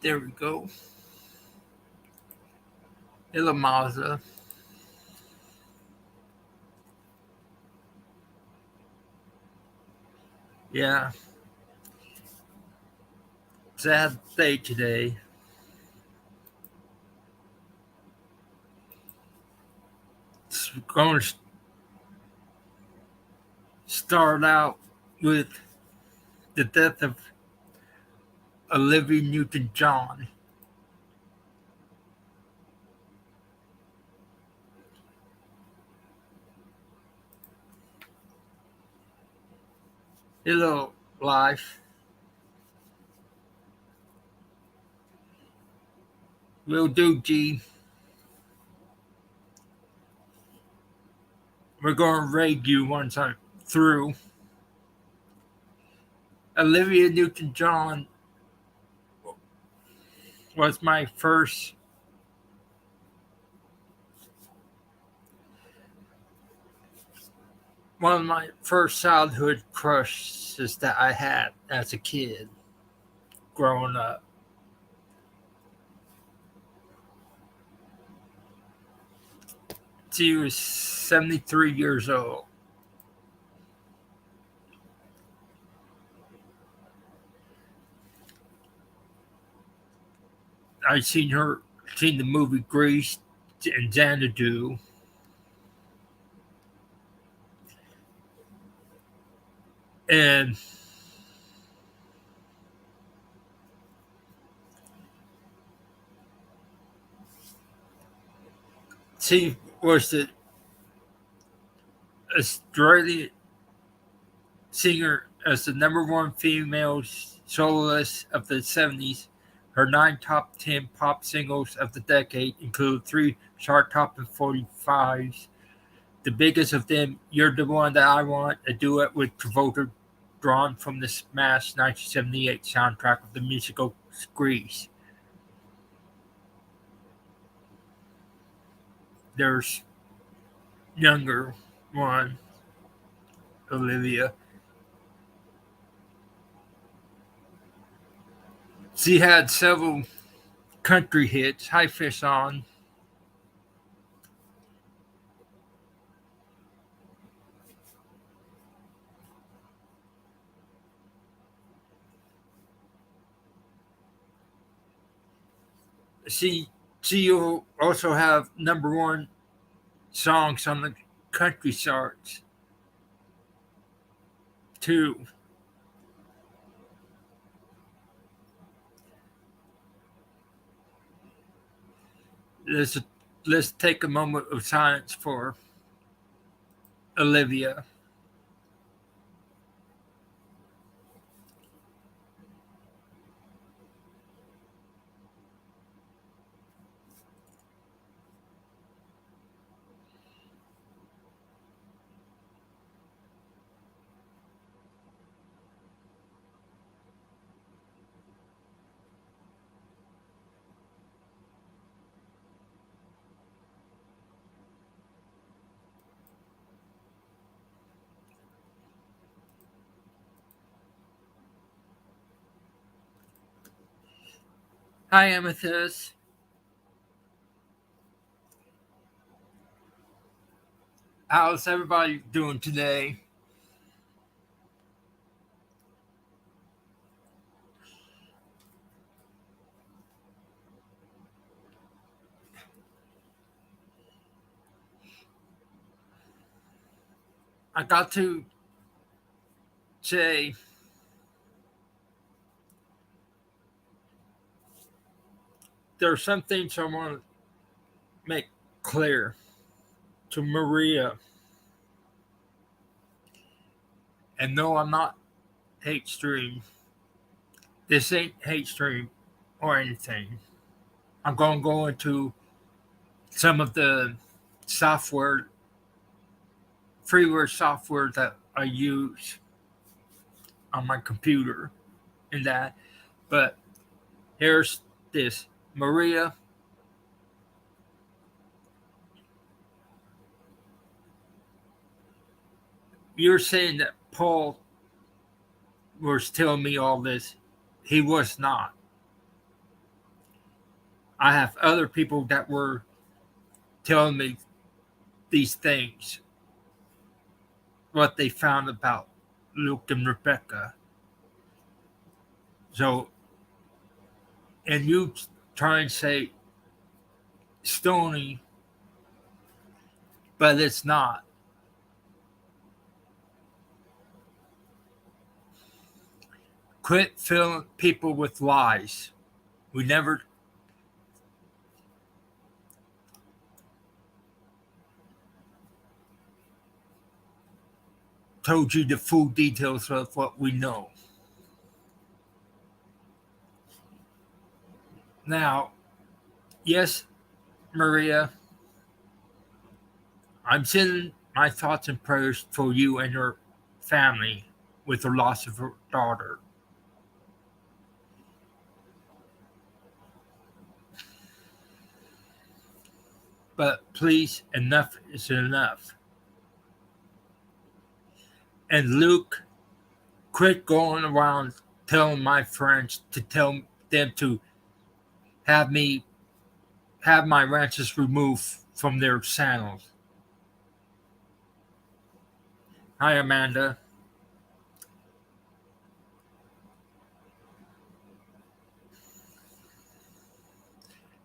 There we go. Hello, Mazda. Yeah, sad day today. It's going to start out with the death of Olivia Newton-John. Hello, life. Will do, G. We're going to raid you once I'm through. Olivia Newton-John was one of my first childhood crushes that I had as a kid growing up. She was 73 years old. I seen the movie Grease and Xanadu, and she was the Australian singer as the number one female soloist of the 70s. Her 9 top 10 pop singles of the decade include 3 chart-topping 45s. The biggest of them, You're the One That I Want, a duet with Travolta drawn from the smash 1978 soundtrack of the musical Grease. There's younger one, Olivia. She had several country hits. Hi, Fish On. She she also have number one songs on the country charts too. Let's let's take a moment of silence for Olivia. Hi, Amethyst. How's everybody doing today? I got to say there are some things I want to make clear to Maria. And no, I'm not hate stream. This ain't hate stream or anything. I'm going to go into some of the software, freeware software that I use on my computer and that. But here's this. Maria, you're saying that Paul was telling me all this. He was not. I have other people that were telling me these things, what they found about Luke and Rebecca. So, and you try and say Stony, but it's not. Quit filling people with lies. We never told you the full details of what we know. Now, yes, Maria, I'm sending my thoughts and prayers for you and your family with the loss of your daughter. But please, enough is enough. And Luke, quit going around telling my friends to tell them to have me have my ranches removed from their saddles. Hi, Amanda.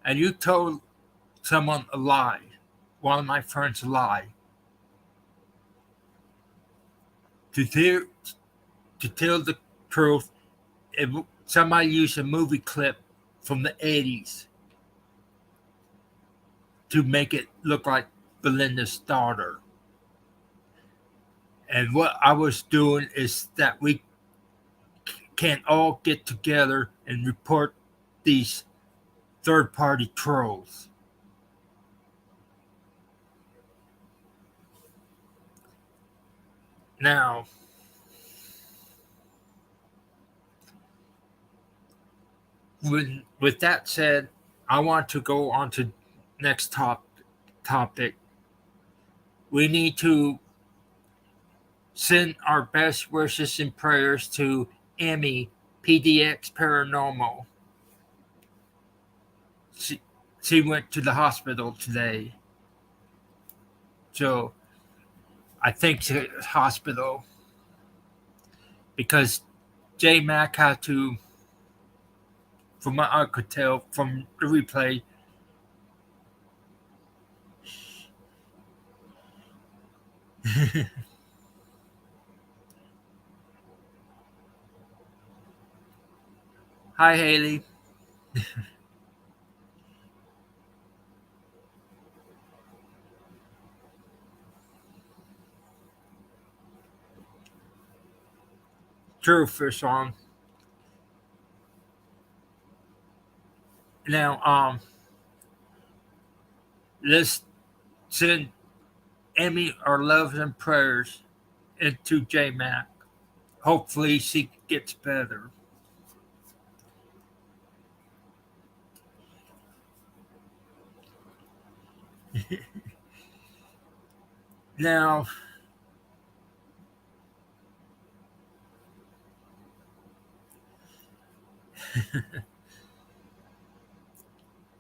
And you told someone a lie, one of my friends a lie, to tell, to tell the truth. Somebody used a movie clip from the 80s to make it look like Belinda's daughter. And what I was doing is that we can all get together and report these third party trolls. Now, with that said, I want to go on to next topic. We need to send our best wishes and prayers to Emmy, PDX Paranormal. She, she went to the hospital today. So I think to the hospital because J Mac had to, from what I could tell from the replay, hi Haley. True fish on. Now, let's send Emmy our love and prayers into J Mac. Hopefully she gets better. Now,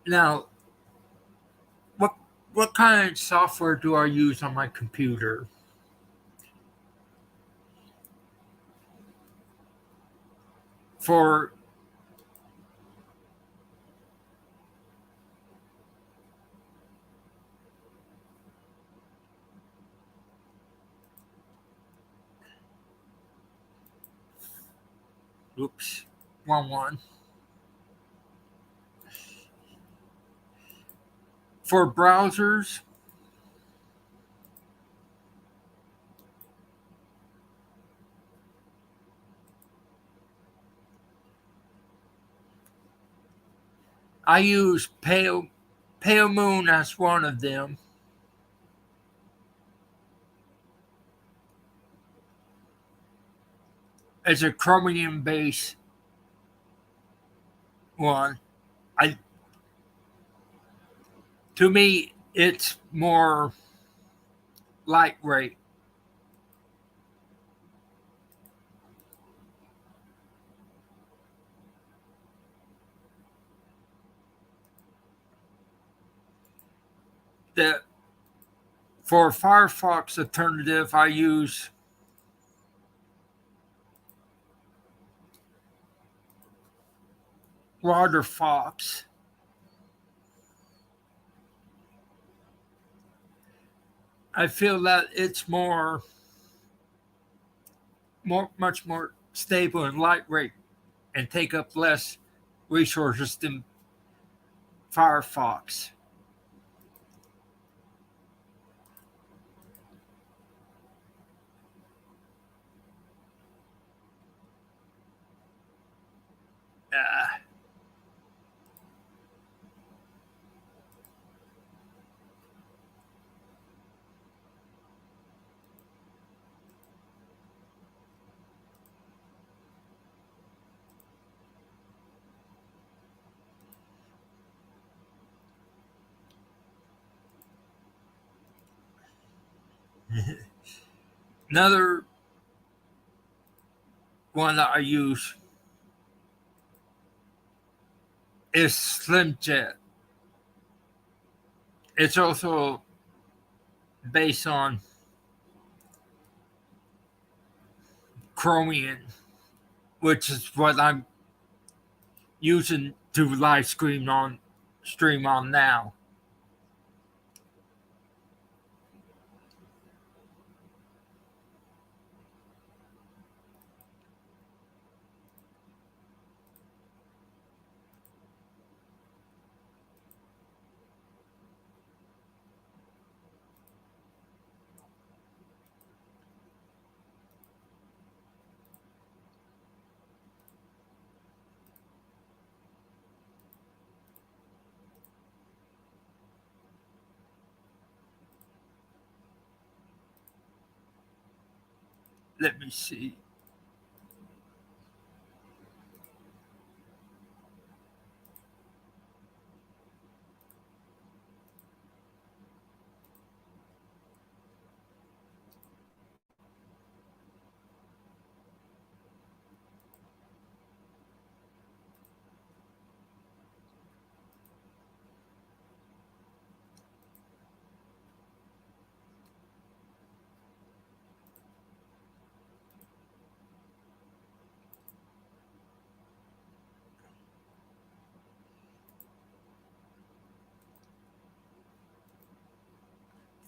now, what what kind of software do I use on my computer? For oops, wrong one. For browsers, I use Pale Moon as one of them. It's a Chromium based one. I To me it's more lightweight. The For Firefox alternative, I use WaterFox. I feel that it's much more stable and lightweight and take up less resources than Firefox. Uh, Another one that I use is SlimJet. It's also based on Chromium, which is what I'm using to live stream on now. Let me see.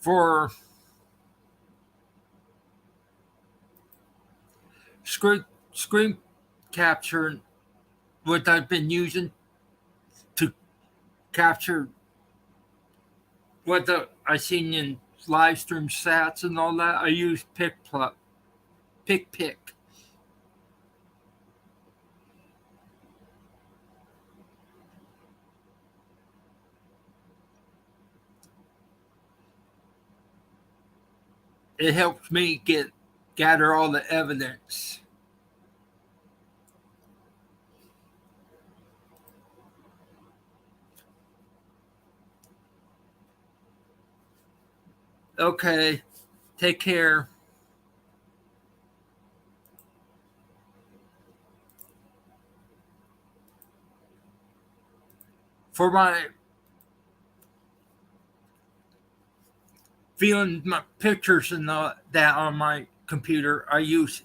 For screen capture, what I've been using to capture I seen in live stream stats and all that, I use PickPick. It helps me gather all the evidence. Okay, take care. For my viewing my pictures and that on my computer, I use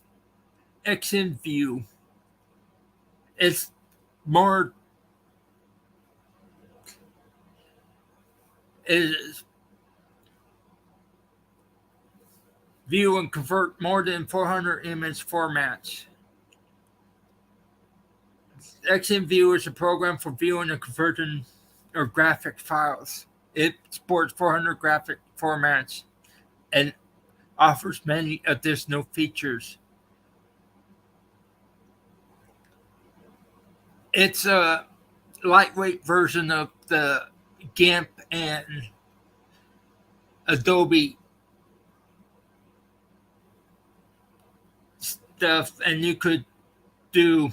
XNView. It's more is view and convert more than 400 image formats. XNView is a program for viewing and converting of graphic files. It supports 400 graphic formats and offers many additional features. It's a lightweight version of the GIMP and Adobe stuff, and you could do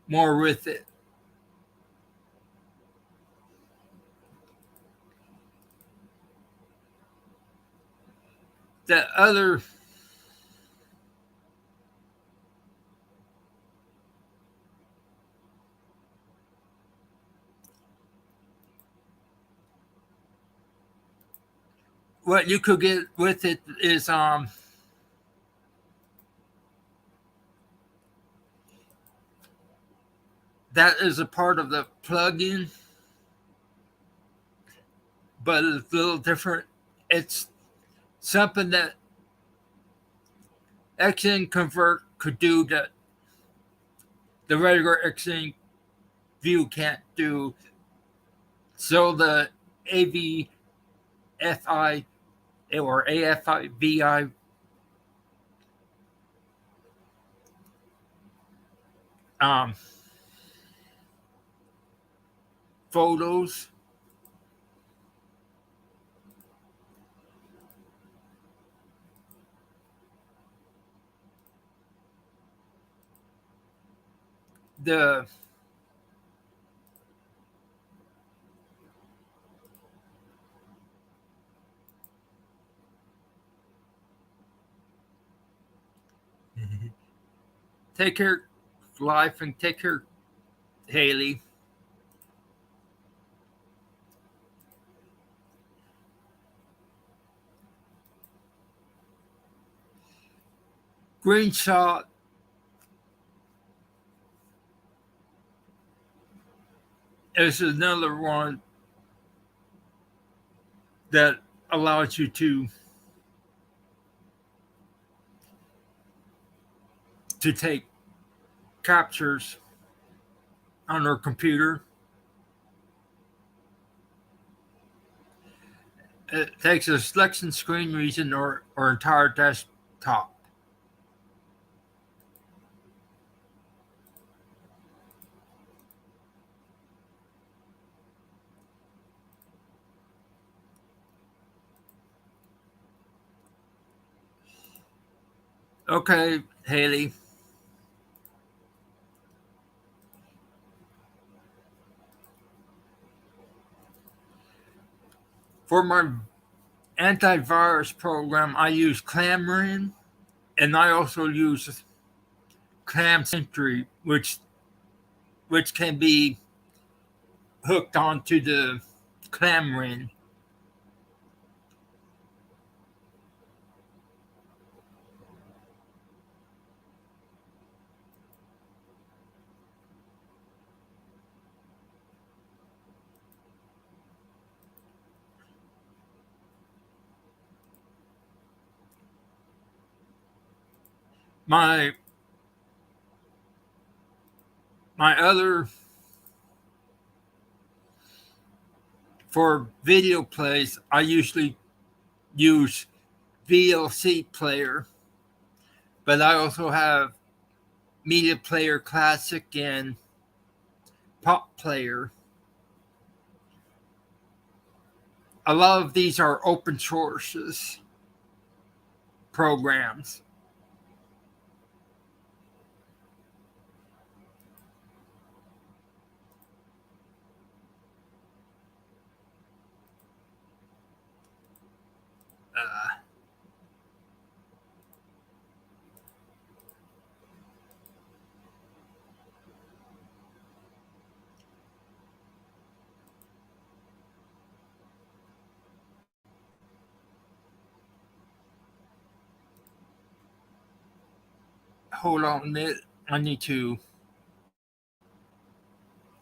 more with it. The other what you could get with it is that is a part of the plugin, but it's a little different. It's something that XN Convert could do that the regular XN View can't do. So the AVFI or AFI um, photos the take care life and take care Haley. Screenshot is another one that allows you to take captures on our computer. It takes a selection screen region or entire desktop. Okay, Haley. For my antivirus program, I use Clamorin, and I also use Clam Sentry, which can be hooked onto the Clamorin. My other for video plays, I usually use VLC Player, but I also have Media Player Classic and Pop Player. A lot of these are open sources programs. Hold on a minute. I need to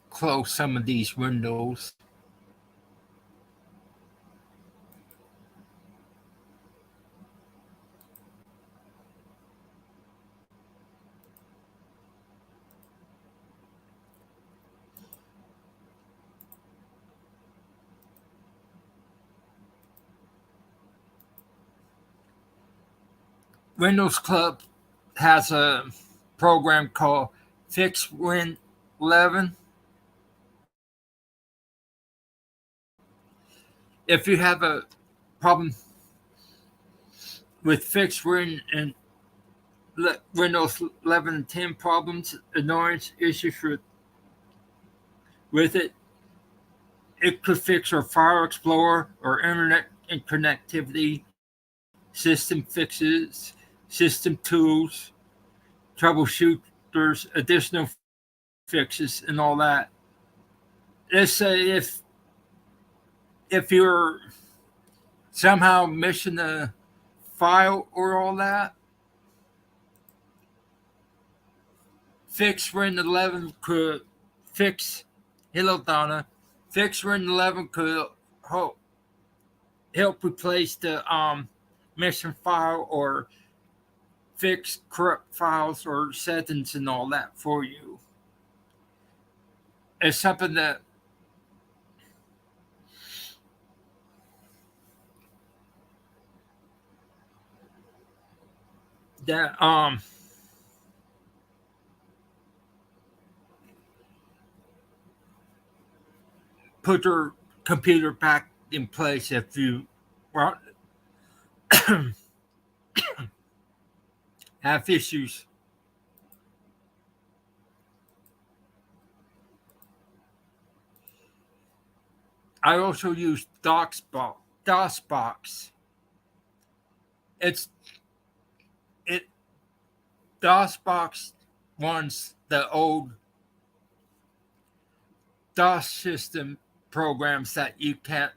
close some of these windows. Windows Club has a program called fixture 11. If you have a problem with fixture and Windows 11 and 10 problems, annoyance issues with it, it could fix your File Explorer or Internet and connectivity, system fixes, system tools, troubleshooters, additional fixes, and all that. Let's say if your somehow missing a file or all that. Fix Win 11 could fix. Hello, Donna. Fix Win 11 could help replace the missing file or fix corrupt files or settings and all that for you. It's something that put your computer back in place if you have issues. I also use DOSBox. It's it DOSBox runs the old DOS system programs that you can't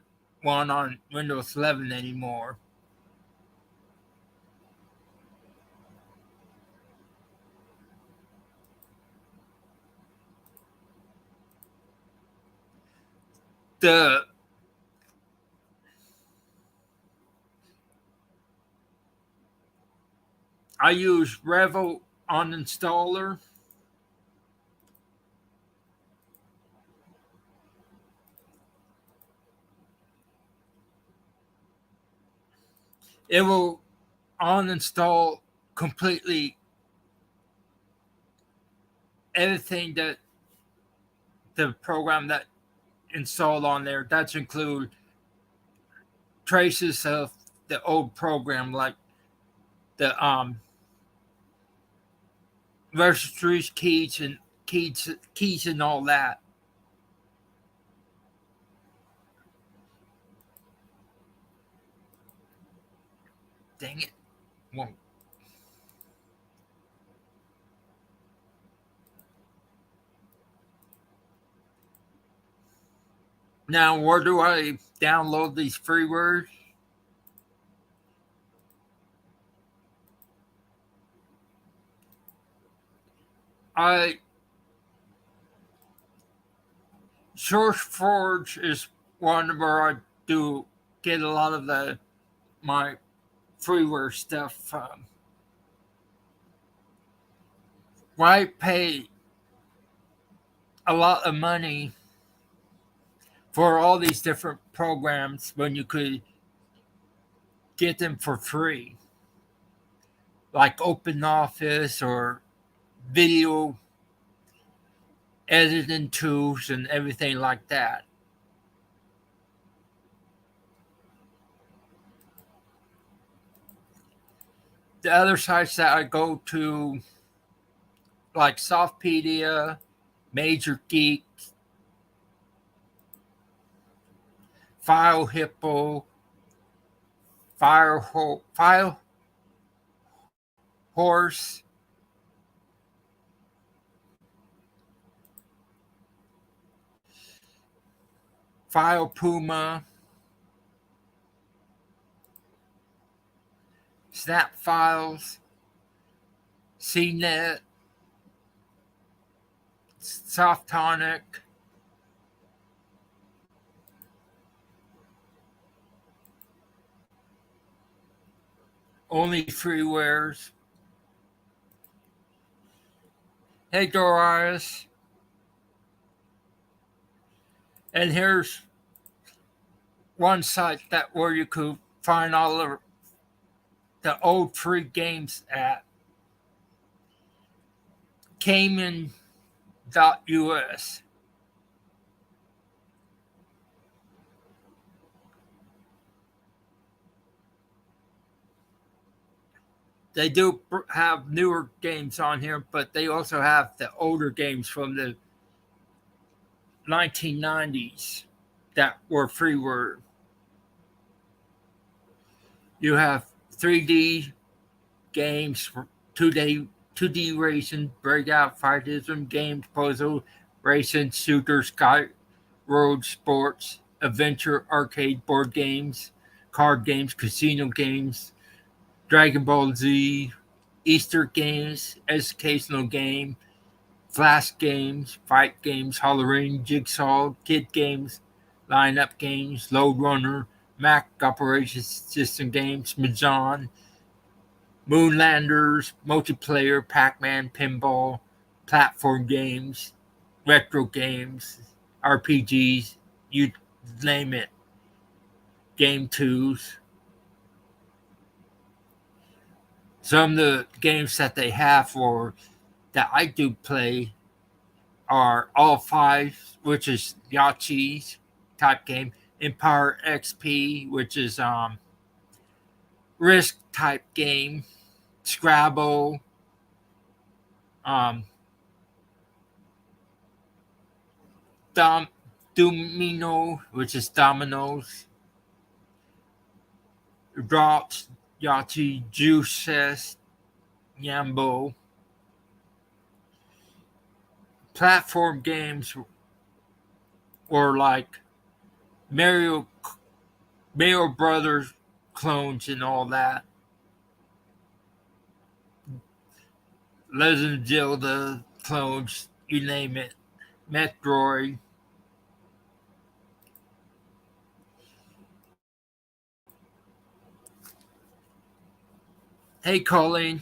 run on Windows 11 anymore. I use Revo uninstaller. It will uninstall completely everything that the program that installed on there. That's include traces of the old program, like the registries, keys and all that. Dang it! Won't. Now, where do I download these freewares? SourceForge is one where I do get a lot of my freeware stuff. Why pay a lot of money for all these different programs when you could get them for free, like OpenOffice or video editing tools and everything like that? The other sites that I go to, like Softpedia, Major Geek, File Hippo, File Horse, File Puma, Snap Files, CNET, Softonic, Only Freewares. Hey, Dorias. And here's one site that where you could find all of the old free games at Cayman.us. They do have newer games on here, but they also have the older games from the 1990s that were freeware. You have 3D games, 2D racing, breakout fightism, games, puzzle, racing, shooter, sky road sports, adventure, arcade board games, card games, casino games, Dragon Ball Z, Easter games, educational game, flash games, fight games, Halloween, Jigsaw, kid games, lineup games, Load Runner, Mac Operations System games, Mahjong, Moonlanders, multiplayer, Pac-Man, pinball, platform games, retro games, RPGs, you name it, game twos. Some of the games that they have for that I do play are All Five, which is Yachi's type game, Empire XP, which is Risk type game, Scrabble, um, Domino, which is dominoes, Drops, Yachi, Juices, Yambo. Platform games were like Mario, Mario Brothers clones and all that. Legend of Zelda clones, you name it. Metroid. Hey, Colleen.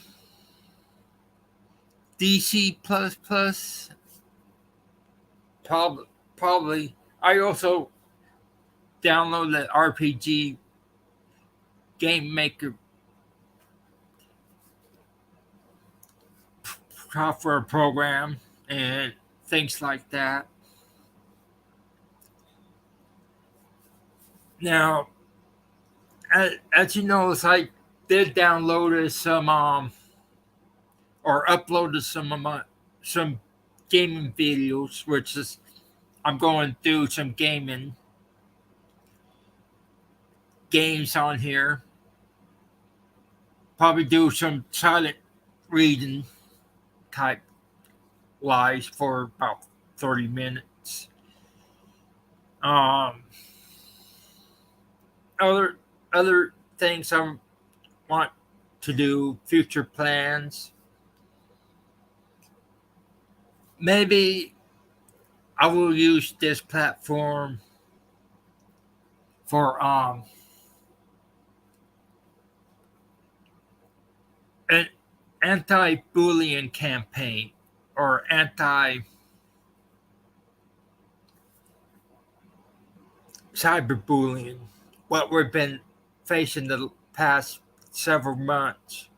DC plus plus. Probably. I also downloaded the RPG Game Maker software program and things like that. Now, as you notice, I did download some or uploaded some gaming videos, which is I'm going through some gaming games on here. Probably do some silent reading type lives for about 30 minutes. Um, other things I want to do, future plans. Maybe I will use this platform for an anti-bullying campaign or anti-cyberbullying. What we've been facing the past several months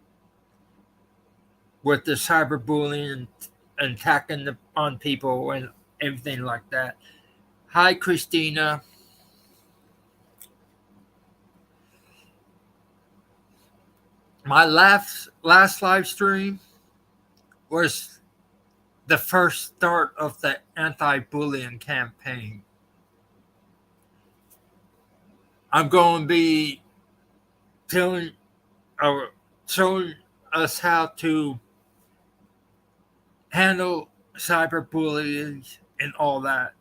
with the cyberbullying and attacking on people and everything like that. Hi, Christina. My last live stream was the first start of the anti-bullying campaign. I'm going to be telling or showing us how to handle cyberbullying and all that,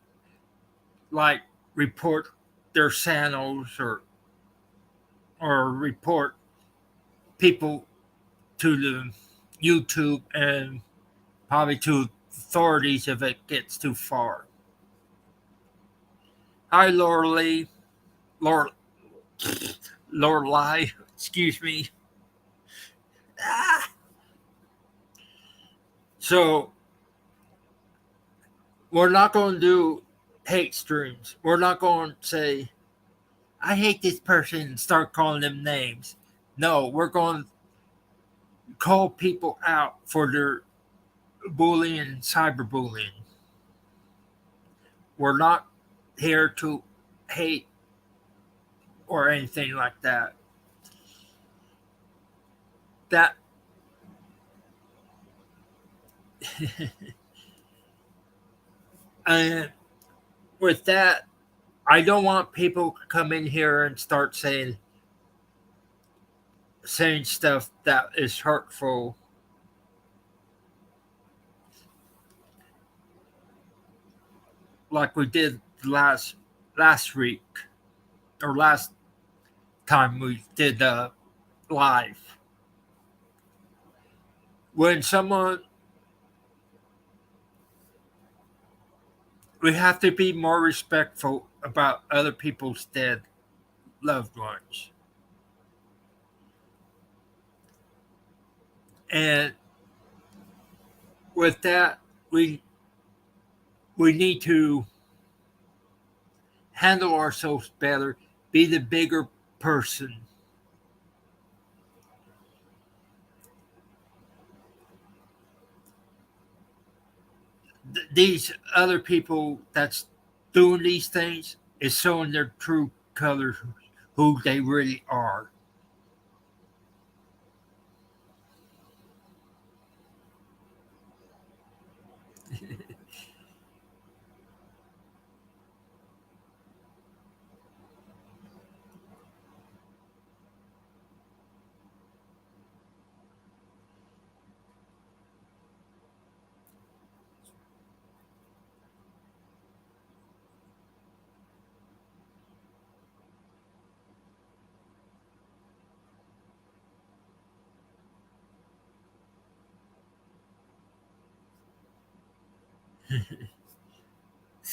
like report their channels or report people to the YouTube and probably to authorities if it gets too far. Hi, Laura Lee. Laura, Lorelai, excuse me. Ah. So we're not going to do hate streams. We're not going to say, I hate this person and start calling them names. No, we're going to call people out for their bullying and cyberbullying. We're not here to hate or anything like that. That and with that, I don't want people to come in here and start saying stuff that is hurtful. Like we did last week or last time we did live. When someone, we have to be more respectful about other people's dead loved ones. And with that, we we need to handle ourselves better, be the bigger person. These other people that's doing these things is showing their true colors, who they really are.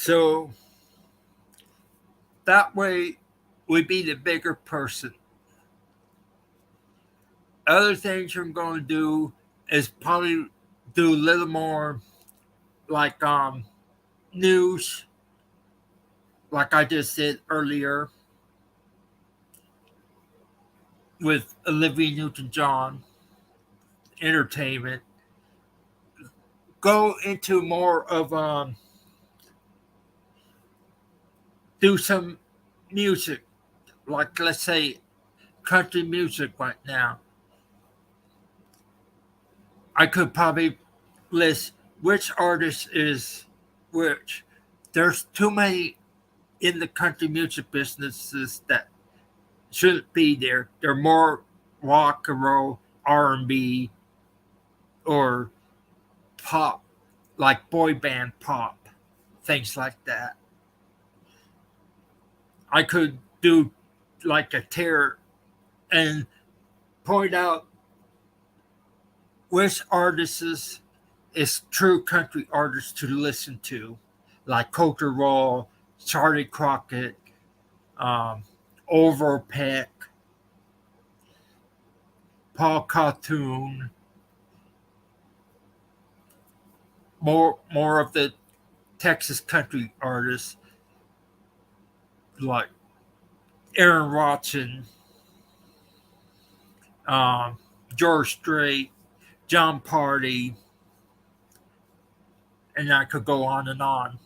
So that way we be the bigger person. Other things I'm going to do is probably do a little more like news, like I just said earlier with Olivia Newton-John, entertainment. Go into more of do some music, like let's say country music right now. I could probably list which artist is which. There's too many in the country music businesses that shouldn't be there. They're more rock and roll, R&B, or pop, like boy band pop, things like that. I could do like a tear and point out which artists is true country artists to listen to, like Coulter Raw, Charlie Crockett, um, Overpeck, Paul Cartoon, more of the Texas country artists like Aaron Watson, um, George Strait, John Party, and I could go on and on.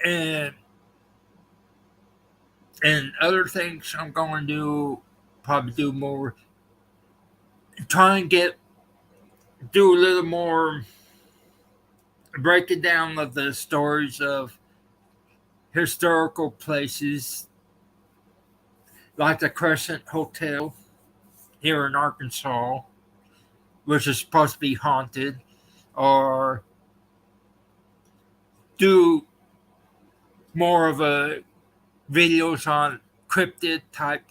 And and other things I'm going to do, probably do more, try and get do a little more breaking down of the stories of historical places like the Crescent Hotel here in Arkansas, which is supposed to be haunted, or do more of a videos on cryptid type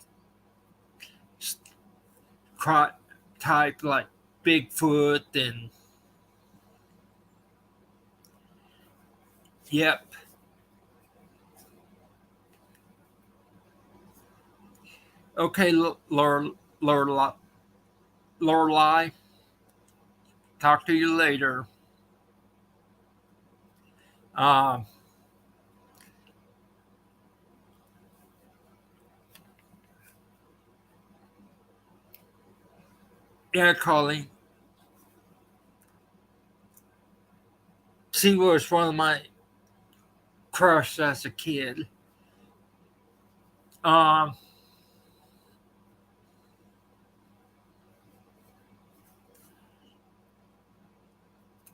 like Bigfoot and yep. Okay, Lorelai, talk to you later. Um, yeah, Colleen, she was one of my crush as a kid. Um,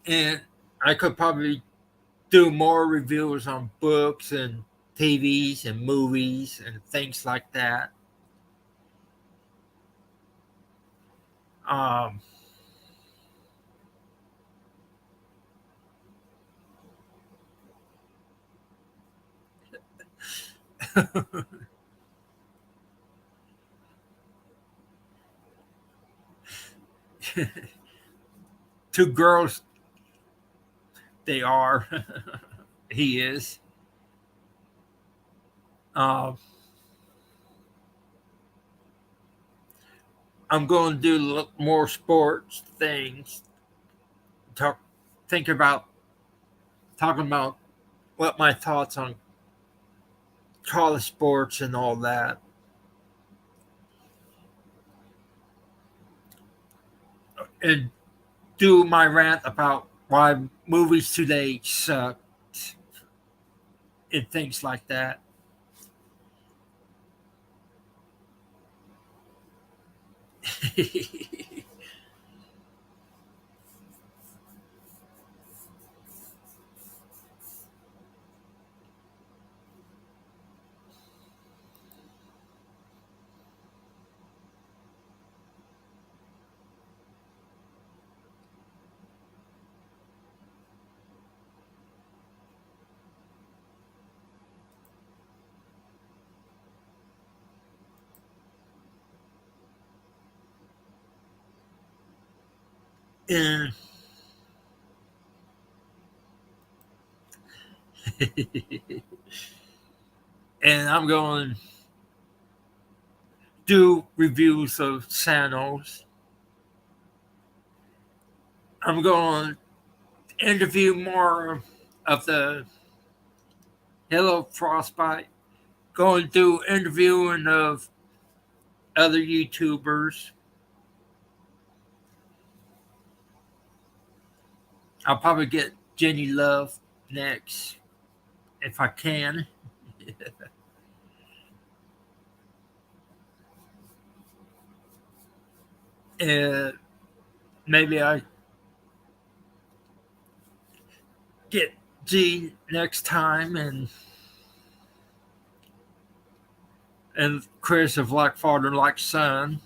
and I could probably do more reviews on books and TVs and movies and things like that. Um, Two girls, they are. He is. Um, I'm going to do more sports things. Talk, think about talking about what my thoughts on college sports and all that, and do my rant about why movies today suck and things like that. and and I'm going to do reviews of Sanos. I'm going to interview more of the Hello Frostbite. Going to do interviewing of other YouTubers. I'll probably get Jenny Love next if I can. And maybe I get G next time, and Chris of Like Father Like Son.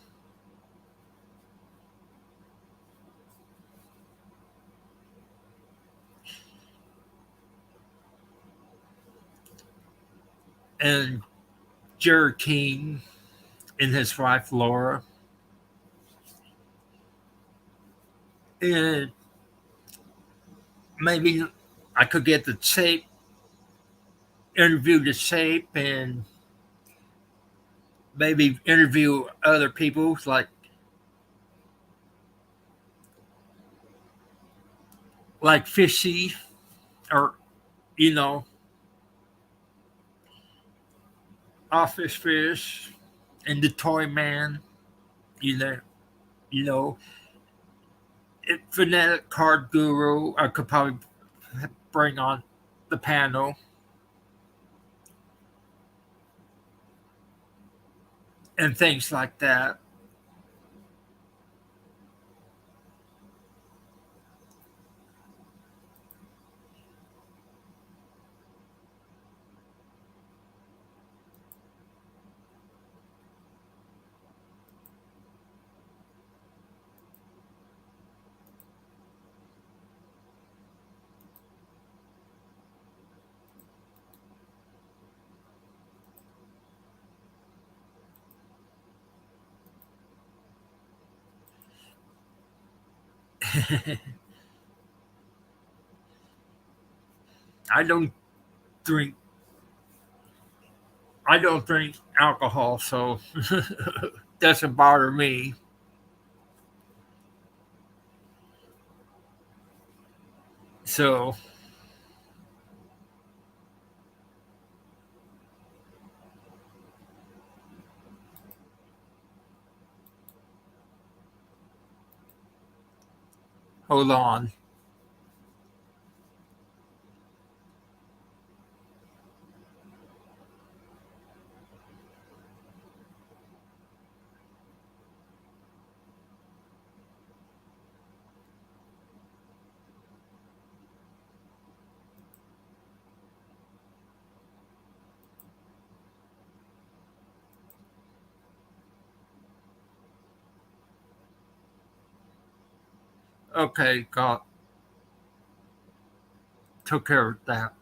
And Jerry King and his wife Laura. And maybe I could get the shape, interview the shape, and maybe interview other people like Fishy, or you know, Office Fish and the Toy Man. You know, you know, Fanatic Card Guru. I could probably bring on the panel and things like that. I don't drink. I don't drink alcohol, so doesn't bother me. So hold on. Okay, got took care of that.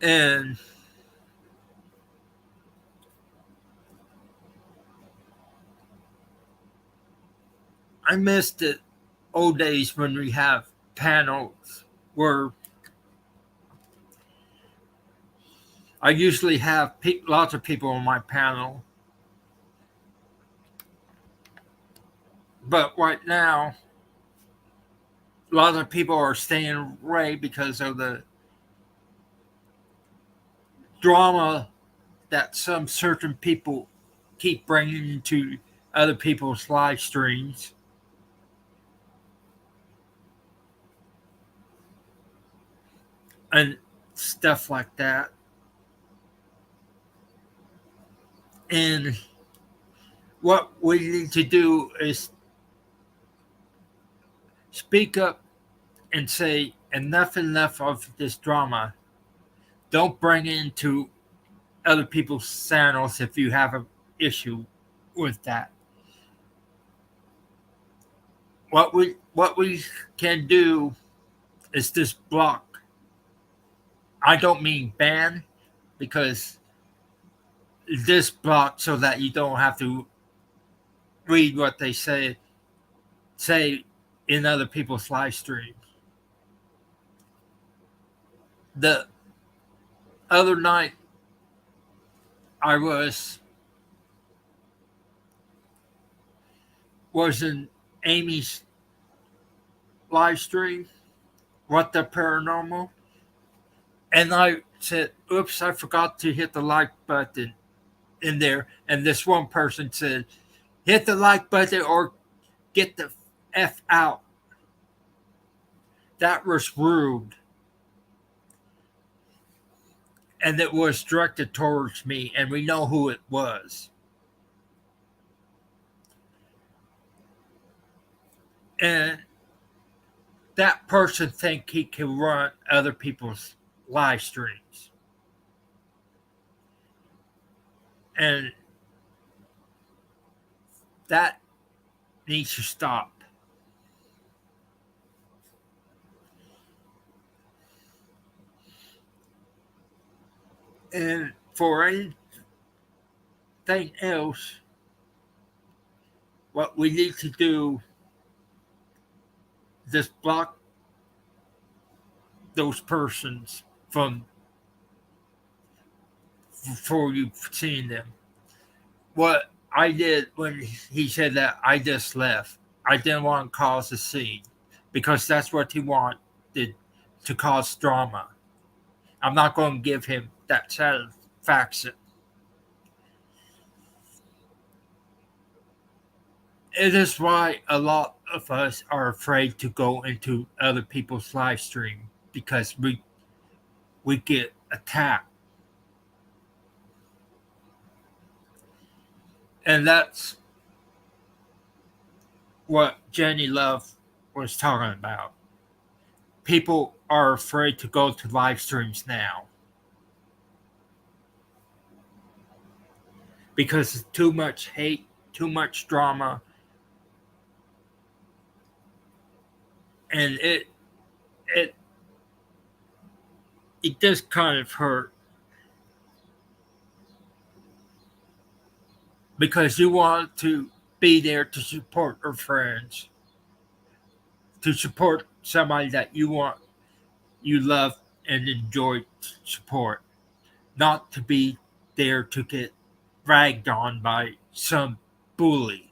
And I miss the old days when we have panels where I usually have lots of people on my panel. But right now, a lot of people are staying away because of the drama that some certain people keep bringing to other people's live streams. And stuff like that. And what we need to do is speak up and say enough of this drama. Don't bring it into other people's channels if you have an issue with that. What we can do is just block. I don't mean ban, because this block so that you don't have to read what they say in other people's live streams. The other night I was in Amy's live stream, What the Paranormal, and I said, "Oops, I forgot to hit the like button in there." And this one person said, "Hit the like button or get the F out." That was rude. And it was directed towards me, and we know who it was. And that person think he can run other people's live streams. And that needs to stop. And for anything else, what we need to do is block those persons from before you've seen them. What I did when he said that, I just left. I didn't want to cause a scene because that's what he wanted, to cause drama. I'm not going to give him that satisfaction. It is why a lot of us are afraid to go into other people's live stream, because we get attacked. And that's what Jenny Love was talking about. People are afraid to go to live streams now because it's too much hate, too much drama, and it it does kind of hurt, because you want to be there to support your friends, to support somebody that you love and enjoy support, not to be there to get ragged on by some bully,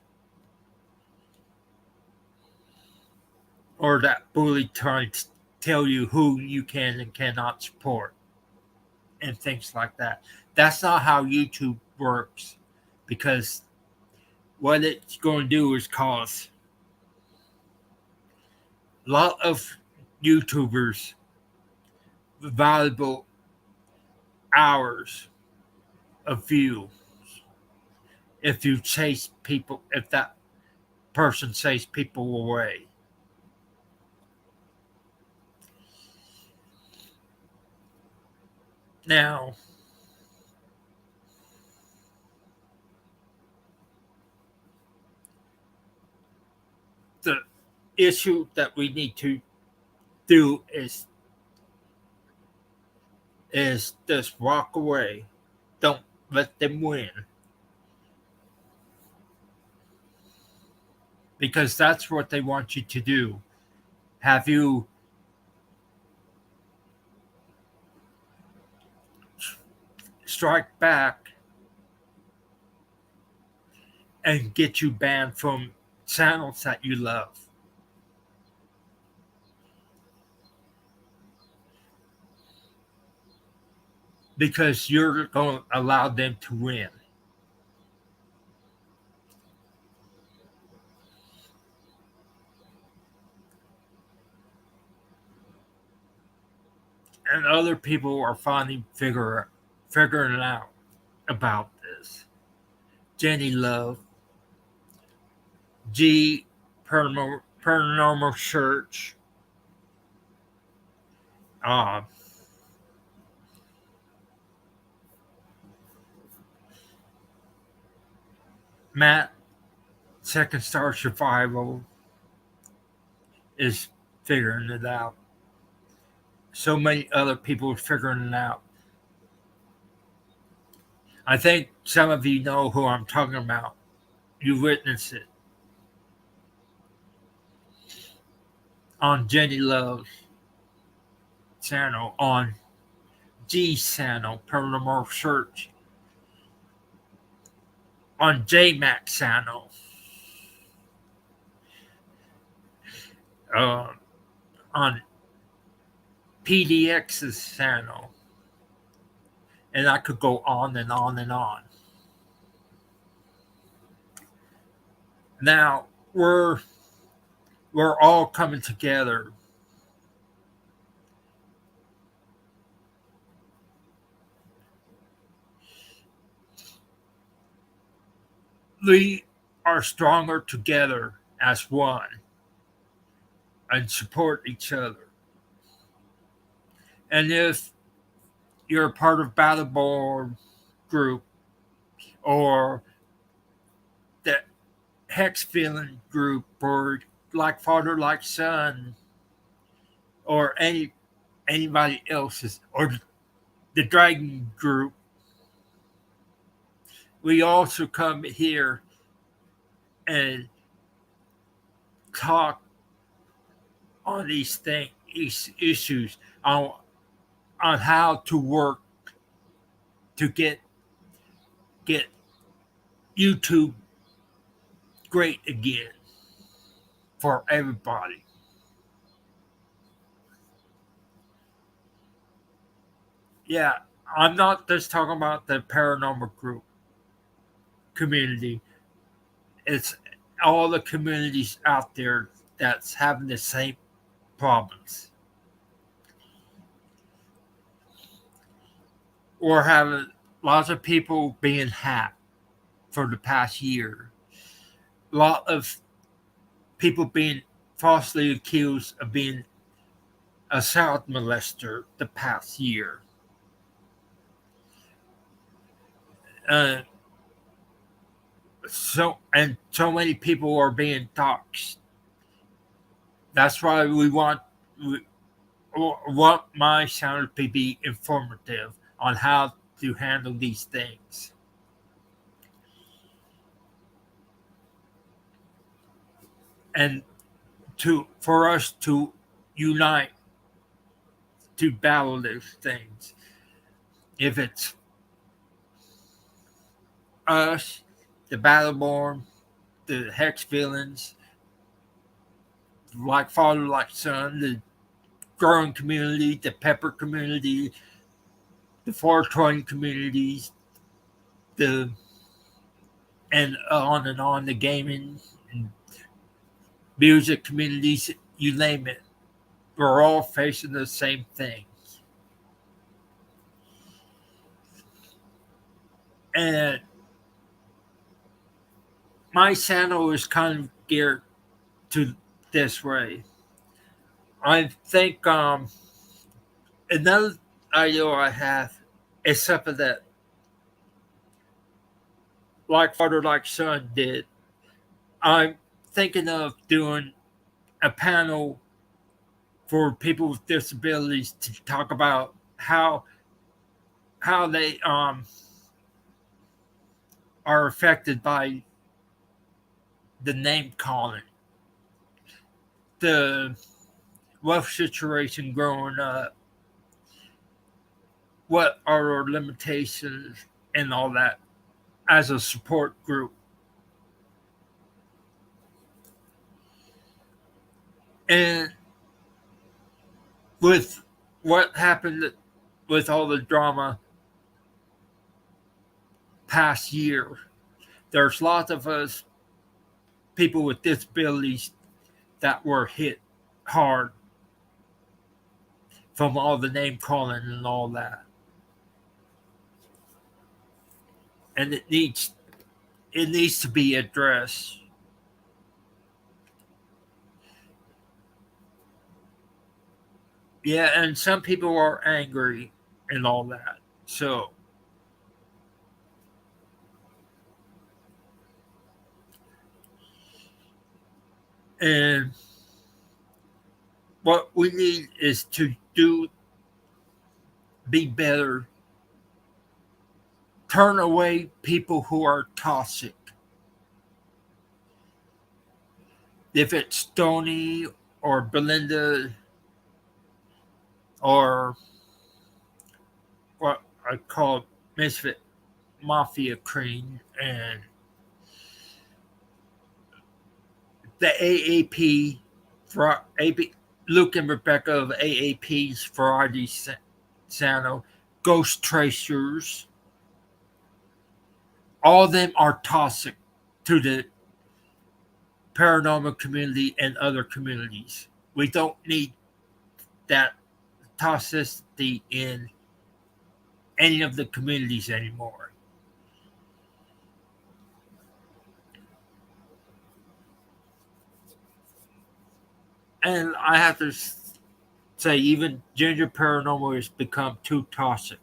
or that bully trying to tell you who you can and cannot support and things like that. That's not how YouTube works, because what it's going to do is cause a lot of YouTubers valuable hours of view if you chase people, if that person chase people away. Now, the issue that we need to do is is just walk away. Don't let them win. Because that's what they want you to do. Have you strike back and get you banned from channels that you love. Because you're going to allow them to win. And other people are finally figuring it out about this. Jenny Love, G Paranormal Search, uh, Matt, Second Star Survival, is figuring it out. So many other people are figuring it out. I think some of you know who I'm talking about. You witnessed it on Jenny Love's channel, on G's channel, Paranormal Search, on J-Mac channel, uh, on PDX's channel, and I could go on and on and on. Now we're all coming together. We are stronger together as one and support each other. And if you're a part of Battleborn group or the Hex Feeling group or Like Father Like Son or anybody else's or the Dragon group, we also come here and talk on these issues on how to work to get YouTube great again for everybody. Yeah, I'm not just talking about the paranormal group community. It's all the communities out there that's having the same problems. We're having lots of people being hacked for the past year. A lot of people being falsely accused of being a child molester the past year. Uh, so many people are being doxxed. That's why we want my channel to be informative on how to handle these things. And for us to unite to battle those things. If it's us, the Battleborn, the Hex Villains, Like Father, Like Son, the growing community, the Pepper community, the 420 communities, and on, the gaming and music communities, you name it. We're all facing the same thing. And my channel is kind of geared to this way. I think another idea I have is something that Like Father Like Son did. I'm thinking of doing a panel for people with disabilities to talk about how how they are affected by the name calling, the rough situation growing up, what are our limitations, and all that as a support group. And with what happened with all the drama past year, there's lots of us people with disabilities that were hit hard from all the name calling and all that. And it needs to be addressed. Yeah, and some people are angry and all that. So, and what we need is to be better, turn away people who are toxic. If it's Tony or Belinda or what I call Misfit Mafia Cream and the AAP, for AP, Luke and Rebecca of AAP's Variety Sano, Ghost Tracers, all of them are toxic to the paranormal community and other communities. We don't need that toxicity in any of the communities anymore. And I have to say, even Ginger Paranormal has become too toxic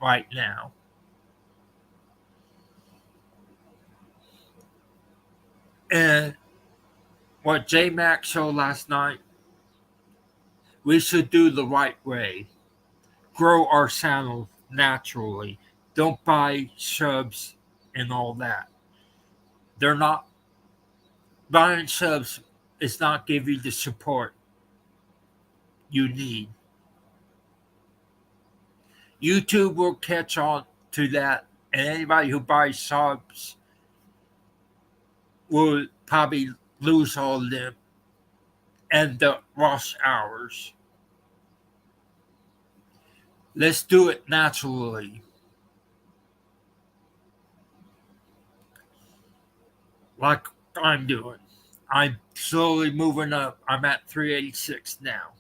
right now. And what J Max showed last night, we should do the right way. Grow our channel naturally. Don't buy subs and all that. They're not buying subs is not give you the support you need. YouTube will catch on to that, and anybody who buys subs will probably lose all of them and the rush hours. Let's do it naturally, like I'm doing. I'm slowly moving up. I'm at 386 now.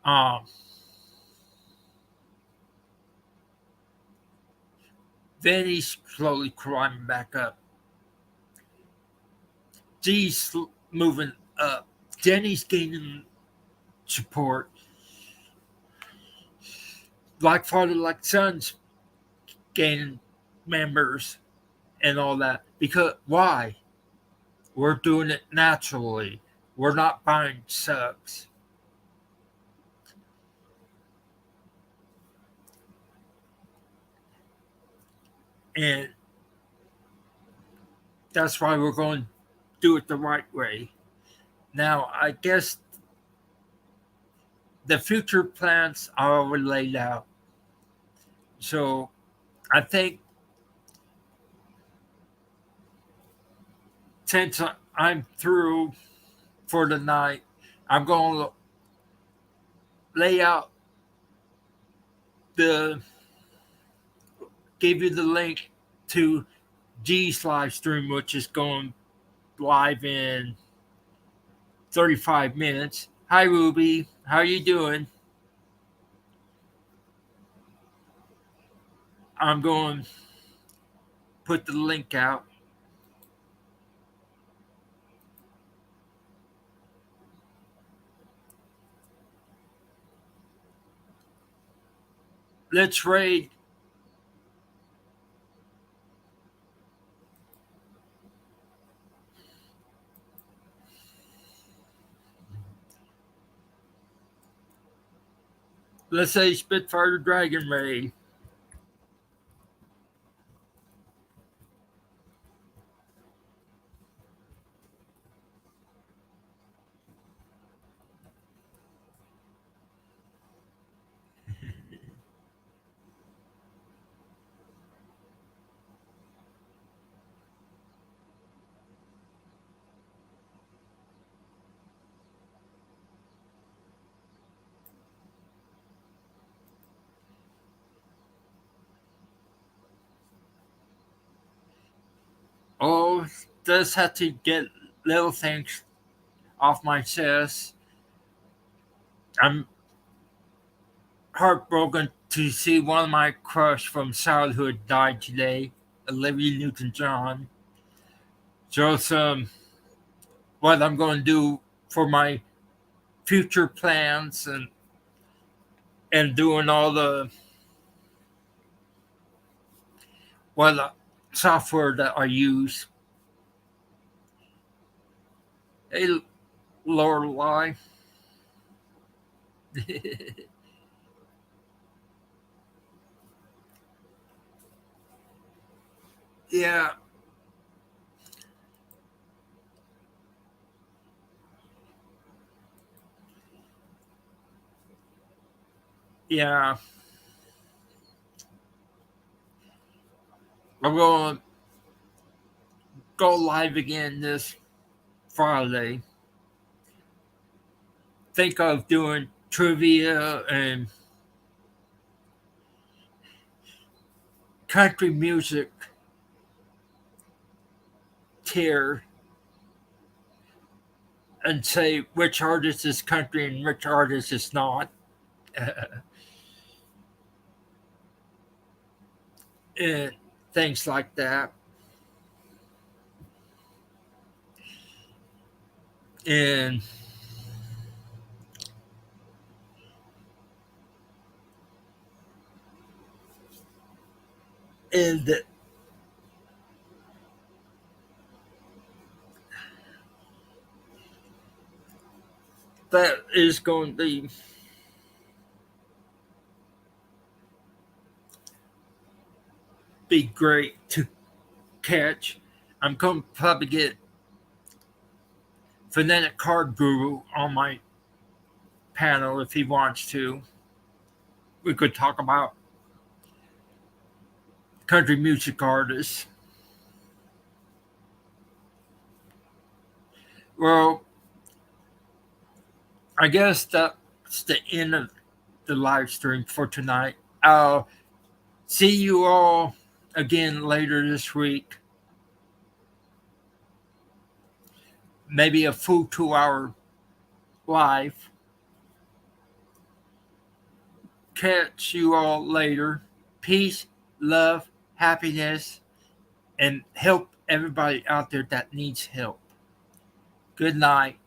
Um, then he's slowly climbing back up. G's moving up. Jenny's gaining support. Like father, like sons gaining members and all that. Because why? We're doing it naturally. We're not buying subs. And that's why we're going to do it the right way. Now, I guess the future plans are already laid out. So I think since I'm through for the night, I'm going to lay out the give you the link to G's live stream, which is going live in 35 minutes. Hi, Ruby. How you doing? I'm going to put the link out. Let's raid. let's say Spitfire Dragon Ray. Oh, just have to get little things off my chest. I'm heartbroken to see one of my crush from childhood died today, Olivia Newton-John. Just what I'm going to do for my future plans and doing all the software that I use. Hey, Lorelai. Yeah, yeah. I'm going to go live again this Friday. Think of doing trivia and country music tier and say which artist is country and which artist is not. And things like that. And and that is going to be great to catch. I'm going to probably get Phonetic Card Guru on my panel if he wants to. We could talk about country music artists. Well, I guess that's the end of the live stream for tonight. I'll see you all again later this week. Maybe a full 2 hour live. Catch you all later. Peace, love, happiness, and help everybody out there that needs help. Good night.